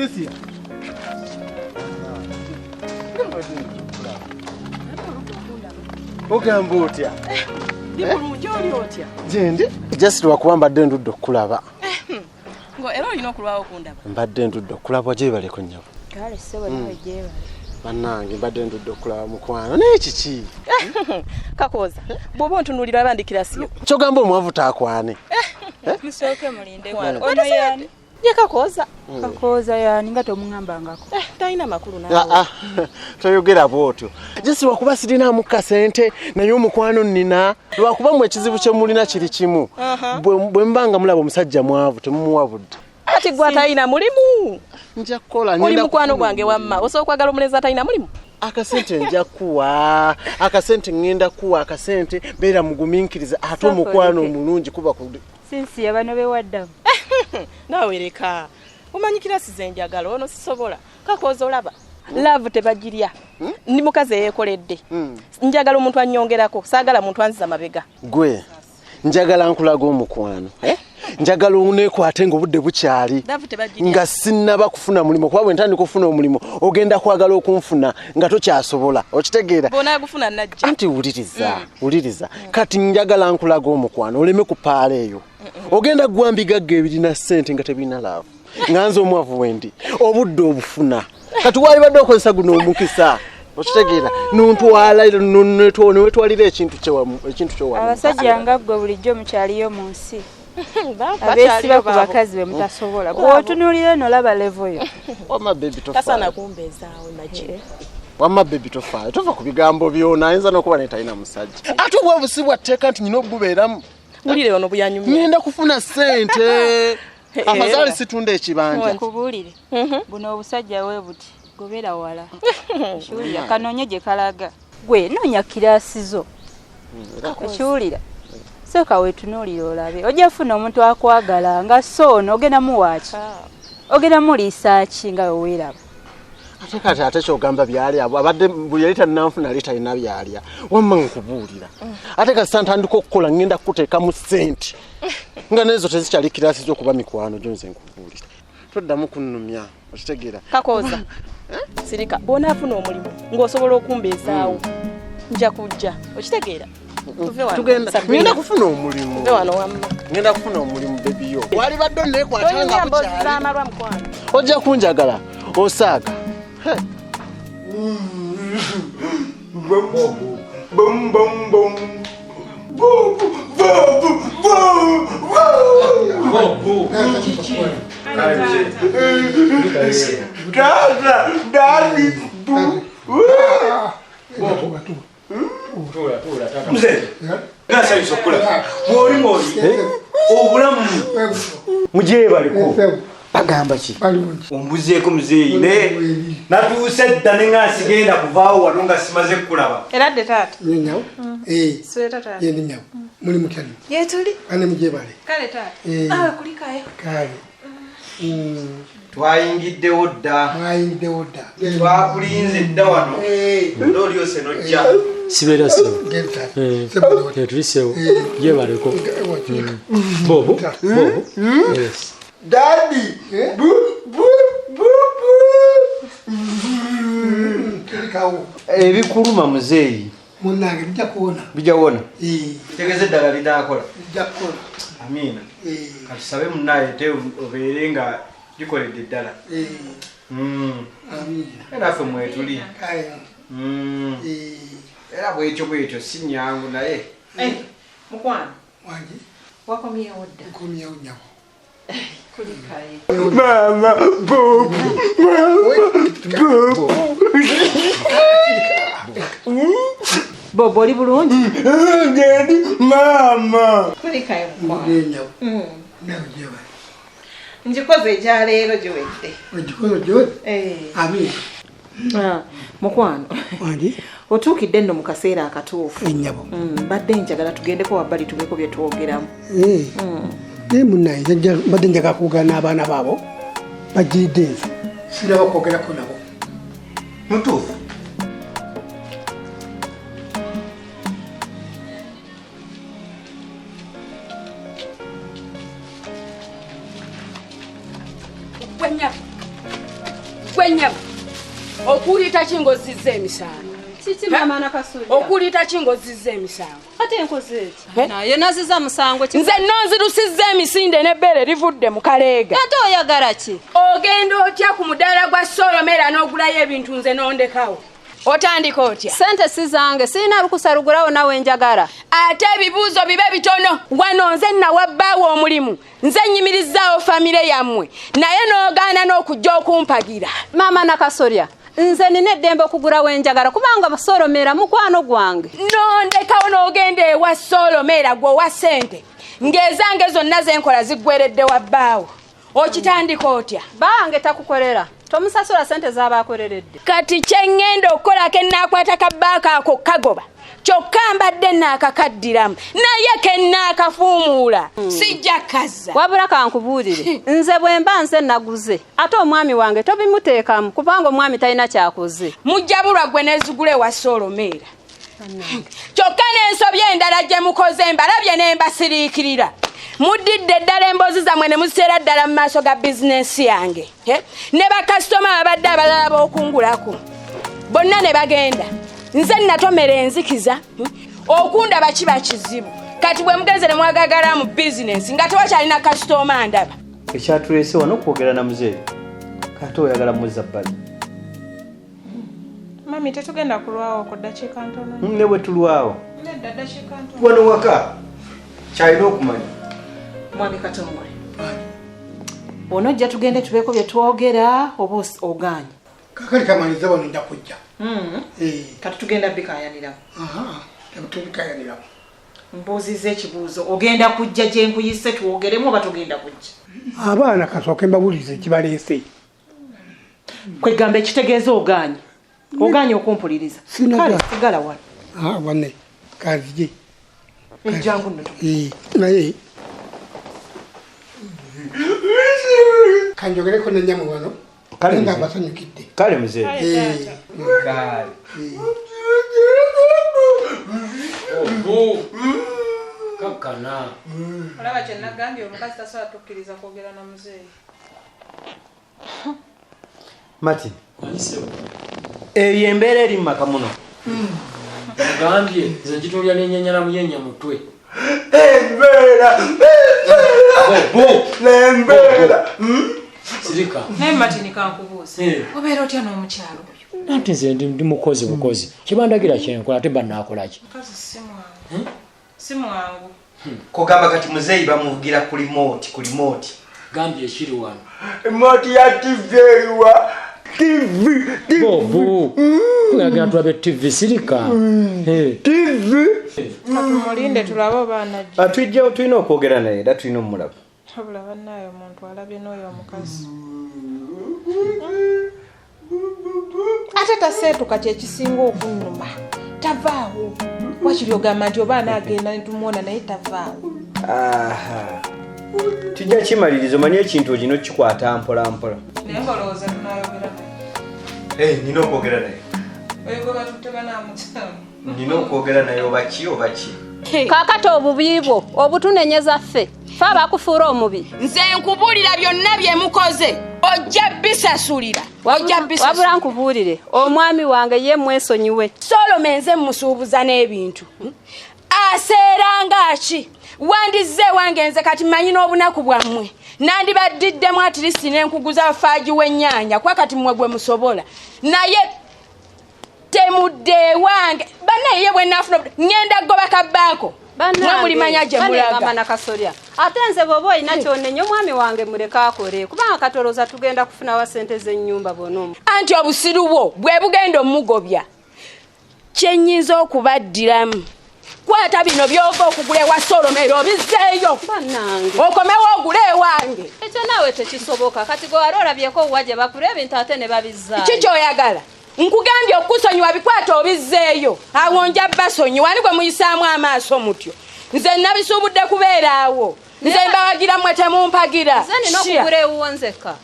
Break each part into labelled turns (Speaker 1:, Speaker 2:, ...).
Speaker 1: Sisi. Ogamba otya?
Speaker 2: Dipulungi oli otya?
Speaker 1: Jendi. Just wakuba mbadde ndudde okulaba.
Speaker 2: Ngo era olina okulwawo okundaba.
Speaker 1: Mbadde ndudde okulaba gye bale ko nnyabo.
Speaker 3: Kale sebo nawe gye bale.
Speaker 1: Bannange mbadde ndudde okulaba mukwano n'eki ki?
Speaker 2: Kakoza. Bw'oba ontunuulira abandikira siyo.
Speaker 1: Kyogamba omwavu taakwane.
Speaker 3: Musooke mulinde wano. Ono yani.
Speaker 2: Ye Kakoza.
Speaker 3: Kakoza yani nga tomungambangako.
Speaker 2: Talina makulu nawe.
Speaker 1: Toyogera bwotyo. Jesi wakuba sirinaamu kasente naye omukwano nnina lwakuba mu ekizibu kye mulina kiri kimu. Bwe mbanga mulaba omusajja mwavu temumuwabudde.
Speaker 2: Ati gwe atalina mulimu.
Speaker 1: Nja kukola
Speaker 2: oli mukwano gwange wamma osobola okwagala omulenzi atalina mulimu.
Speaker 1: Akasente nja kuwa akasente ngenda kuwa akasente beera muguminkiriza ate omukwano omulungi kuba ku
Speaker 3: sinsi yabano bewaddamu.
Speaker 2: Nawe leka omanyikira size njagala ono sisobola. Kakoza olaba love tebagirya ndi mukazi eyekoledde njagala omuntu annyongerako saagala muntu anziza mabega.
Speaker 1: Gwe njagala nkulaga omukwano njagala unekwate ng'obudde bukyali nga sinnaba kufuna mulimo kuba bwe ntandika okufuna omulimo ogenda kwagala okunfuna nga tokyasobola okitegeera
Speaker 2: bona agufuna najja
Speaker 1: anti wuliriza kati njagala nkulaga omukwano oleme kupaala eyo ogenda gwambigagga ebirina ssente nga tebirina laavu nga nze omwavu wendi obudde obufuna kati wali badde okozesa guno omukisa okitegeera nontwala newetwalira ekintu kyewamu
Speaker 3: abasajja nga ggwe bulijjo mukyaliyo mu nsi abesiba ku bakazi be mutasobola bw'otunuulira eno laba levo yo
Speaker 1: wama bebi tofaayo
Speaker 2: tasana kumbezaawo imagine
Speaker 1: wama bebi tofaayo tova ku bigambo byona ayinza n'okuba netalina musajja ate obwa busibwa tteeka nti nyina okugubeeramu
Speaker 2: wulire ono buyanyumya
Speaker 1: ngenda kufuna ssente amazaali situndde ekibanja
Speaker 3: kubuulire buno obusajja we buti gobeera wala kiwulira kanoonye gye kalaga gwe noonya kiraasi zo ekiwulira soka wetunuulira olabe ojja funa omuntu akwagala nga soono ogenda muwaaki ogenda muliisa ki nga weweeraba
Speaker 1: ate kati ate kyogamba byali abo abadde buli yali tannanfuna yali talina byalya wamma nkubuulira ate kati ntandika okukola ngenda kukuteekamu ssente nga nezo tezikyali kiraasi z'okuba mikwano gyo nze nkubuulira toddamu kunnumya okitegeera
Speaker 2: Kakoza sirika bw'onaafuna omulimu ng'osobola okumbeezaawo nja kujja okitegeera
Speaker 1: ngenda kufuna omulimu
Speaker 2: wamma
Speaker 1: ngenda kufuna omulimu bebiyo wali badde oneekwatanga
Speaker 2: bukyali
Speaker 1: ojja kunjagala osaaga
Speaker 4: Mzee, nasa yisokula. Mwori obulamu mujye baliko. Bagamba ki? Ombuzeeko muzeeyi ne natuuse dda ne ngasi genda kuvaawo wano nga simaze kulaba.
Speaker 2: Era dde taata.
Speaker 5: Nyawo.
Speaker 2: Sweta taata.
Speaker 5: Yeni nyawo. Muli mukyali.
Speaker 2: Yetuli.
Speaker 5: Ane mujye bale.
Speaker 2: Kale taata. Kulikayo.
Speaker 5: Kale.
Speaker 4: Twayingiddewo dda.
Speaker 5: Mwayingiddewo dda.
Speaker 4: Twakulinze dda wano. Ndooli yose nojja.
Speaker 6: Sibeera sibo. Tuliseewo. Ye baleko. Bobo. Yes.
Speaker 4: Daddy. Ebikuluma muzeeyi.
Speaker 5: Munnange bijja kuwona.
Speaker 4: Bijja kuwona. Tegeze eddagala linaakola.
Speaker 5: Bijja kukola.
Speaker 4: Amiina. Katusabe munnaayete obeere nga likoledde eddala.
Speaker 5: Amiina.
Speaker 4: Era ffe mwetuli. Era bwetyo si nnyangu naye.
Speaker 2: Mukwano.
Speaker 5: Wangi.
Speaker 2: Wakomyewo dda.
Speaker 5: Nkomyewo nyawo.
Speaker 2: Kulikayo.
Speaker 4: Mama, Bob.
Speaker 2: Bobo oli bulungi?
Speaker 4: Ngedi mama.
Speaker 2: Kulikayo mukwano.
Speaker 5: Nyawo. Nyawo gye bale.
Speaker 2: Njikoze ekya leero gyowedde.
Speaker 5: Ogikoze gyowedde? Amiina.
Speaker 2: Mukwano.
Speaker 5: Wangi.
Speaker 2: Otuukidde nno mu kaseera akatuufu.
Speaker 5: Ennyabo.
Speaker 2: Badde njagala tugendeko wabbali tubeko bye twogeramu.
Speaker 5: Naye munnange mbadde njagala kuwugana n'abaana baabo bagiridde ensi siraba kwogerako nabo.
Speaker 4: Mutuufu.
Speaker 7: Gwenyama. Okulita kingo zizze emisango.
Speaker 3: Kiki mama nakasuli.
Speaker 7: Okulita kingo zizze emisango.
Speaker 3: Ate enkoze eki. Naye naziza musango ki.
Speaker 7: Nze nonzirusizza emisinde n'ebbere livudde mu kaleega.
Speaker 3: Ate oyagala ki?
Speaker 7: Ogenda otya ku mudaala gwa Solomera n'ogulayo ebintu nze n'ondekawo. Otandika otya?
Speaker 3: Sente sizange sirina lukusa lugulawo nawe njagala.
Speaker 7: Ate ebibuuzo bibe bitono. Wano nze nawabbaawo omulimu. Nze nnyimirizaawo famire yammwe. Naye n'ogaana n'okujja okumpagira.
Speaker 3: Mama nakasolya. Nze nina eddembe okugulawo enjagala kubanga Solomera mukwano gwange.
Speaker 7: N'ondekawo n'ogenda ewa Solomera gwe owa ssente. Ng'ezange zonna zenkola ziggweredde wabbaawo. Okitandika otya?
Speaker 3: Bange takukolera. Tomusasula sente z'abaakoleredde.
Speaker 7: Kati kye ŋŋenda okukolako ennaakwata kabbaaka ako kagoba. Kyokka mbadde nnaakakaddiramu. Naye ke nnaakafuumuula. Sijja kazza.
Speaker 3: Wabula kankubuulire. Nze bwe mba nze naguze. Ate omwami wange tobimuteekamu kubanga omwami talina kyakoze.
Speaker 7: Mujjabulwa gwe neezigule wa Solomera. Kyokka n'ensobya endala gye mukoze mbalabye ne mbasiriikirira. Mudidde ddala emboozi zammwe ne muziseera ddala mu maaso ga bizinensi yange. Ne bakasitoma abadde abalala b'okungulako. Bonna ne bagenda. Nze natomera enzikiza. Okundaba kiba kizibu. Kati bwe mugenze ne mwagagala mu bizinensi nga tewakyalina kasitoma ndaba.
Speaker 4: Ekyatuleese wano okwogera na muzeeyi. Kati oyagala muzza bbali.
Speaker 8: Mami tetugenda kulwawo ku ddakiika ntono.
Speaker 4: Ne bwe tulwawo.
Speaker 8: Nedda ddakiika ntono.
Speaker 4: Wano waka. Kyalina okumanya.
Speaker 9: Mwami Katongole. Onojja tugende tubeeko bye twogera oba oganye.
Speaker 5: Kakali kamaliza wano nja kujja.
Speaker 9: Kati tugenda bikayaniramu.
Speaker 5: Tubikayaniramu.
Speaker 9: Mbuuziza ekibuuzo. Ogenda kujja gye nkuyise twogeremu oba tugenda kujja?
Speaker 5: Abaana kasooke mbawulize kibaleese.
Speaker 9: Kwegamba ekitegeeza oganye. Oganye okumpuliriza. Kale sigala wano.
Speaker 5: Wanne kazije.
Speaker 9: Ejjangu nno.
Speaker 5: Naye kanjogereko ne nyamu wano.
Speaker 4: Kale
Speaker 5: nga basanyukidde.
Speaker 4: Kale muzeeyi.
Speaker 6: Kale. Kakana.
Speaker 8: Olaba kye nagambye omukazi tasobola tukkiriza kwogera na muzeeyi.
Speaker 4: Mati. Eyo embeera eri mu maka muno.
Speaker 6: Gambye nze njitolya n'enyenyana muyenya mutwe.
Speaker 4: Embeera. Embeera.
Speaker 6: Sirika.
Speaker 8: Naye Mati kankubuuze. Obeera otya n'omukyalo oyo?
Speaker 6: Nanti nze ndi mukozi bukozi. Kibandagira kyenkola ate bannaakola ki?
Speaker 8: Mukazi si mwangu. Si mwangu.
Speaker 4: Kogamba kati muzeeyi bamuvugira ku remote.
Speaker 6: Gambye ekiri wano.
Speaker 4: Remote ya TV eruwa. TV.
Speaker 6: Bobo. Kuyagala tulabe TV sirika.
Speaker 4: TV.
Speaker 8: Katumulinde tulabe obaana.
Speaker 4: Atujja tulina okwogera naye era tulina omulaba.
Speaker 8: Habula bannaye omuntu alabye n'oyo omukazi. Ate taseetuka kyekisinga okunnuma. Tavaawo. Wakiri ogamba nti oba anaagenda ne tumuwona naye tavaawo.
Speaker 4: Tujja kimalirizo manye ekintu kino kikwata mpola.
Speaker 8: Naye ng'olowooza tunaayogera naye.
Speaker 4: Nina okwogera naye.
Speaker 8: Oyo batutte banaamukyalo.
Speaker 4: Nina okwogera naye oba ki.
Speaker 3: Kaakati obubi bwo obutunenyeza ffe. Fe abakufuula omubi.
Speaker 7: Nze nkubuulira byonna bye mukoze. Ojja bisasulira.
Speaker 3: Wabula nkubuulire omwami wange ye mwesonyiwe.
Speaker 7: Solomera nze musuubuza n'ebintu. Aseeranga ki? Wandizze wange nze kati manyi n'obunaku bwammwe. Nandibaddiddemu atirisi n'enkuguza abafaaji w'ennyaanya kwa kati mmwe gwe musobola. Naye temudde wange. Bannaye bwe naafuna ngenda goba kabbaako. Mulimanya gye mulaga.
Speaker 3: Nakasolya. Ate nze bw'oba olina kyonnenya omwami wange muleka akole kubanga katoloza tugenda kufuna wa sente z'ennyumba bonomu.
Speaker 7: Anti obusiru bwo bwe bugenda omugobya. Kye nnyinza okubaddiramu. Kwata bino byova okugula ewa Solomera obizzeeyo.
Speaker 3: Bannange.
Speaker 7: Okomewo ogule ewange.
Speaker 3: Ekyo naawe tekisoboka kati gwe wali olabyeko owajje bakula ebintu ate ne babizzaayo.
Speaker 7: Ki ky'oyagala? Nkugambye okusonyiwa bikwata obizzeeyo. Awo nja basonyiwa ani gwe muyisaamu amaaso mutyo. Nze nabisuubudde kubeera awo. Nze mbawagira mmwe temumpagira.
Speaker 3: Nze nina okugula ewuwo nzekka.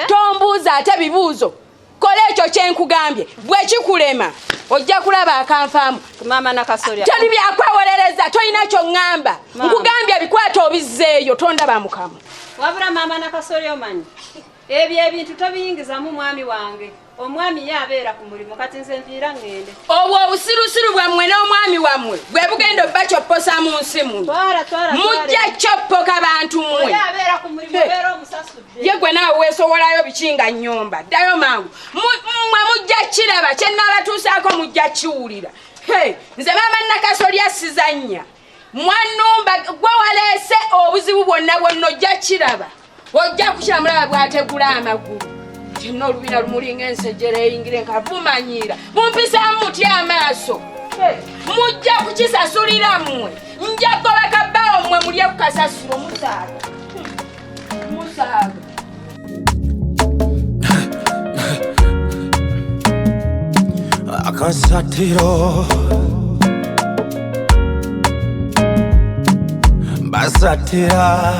Speaker 7: Tombuuza ate bibuuzo. Kola ekyo kye nkugambye. Bwe kikulema ojja kulaba akanfaamu.
Speaker 3: Mama Nakasolya.
Speaker 7: Tali byakwewolereza tolina ky'oŋŋamba. Nkugambye bikwata obizzeeyo tondaba mukamu.
Speaker 3: Wabula Mama Nakasolya omanyi. ebyo ebintu tobiyingizamu mwami wange omwami yabeera ku mulimu kati nze nviira ngende
Speaker 7: obwo obusirusiru bwammwe n'omwami wammwe bwe bugenda obbacopposa mu nsi muno mujja coppoka bantu mmwe ye gwe naawe weesowolayo bikinga nnyomba ddayo mangu mmwe mujja kiraba kye nnaabatuusaako mujja kiwulira nze maama Nakasolya sizannya mwannumba gwe waleese obuzibu bwonna bwonna ojja kiraba ojja kukyamulaba bw'ategula amagulu kyonna olubina lumulinga ensejjera eyingire nga bumanyira mumpisaamu mutya amaaso mujja kukisasulira mmwe nja kugobeka bbaawo mmwe mulye ku kasasiro musaaga
Speaker 10: AKASATTIRO basatira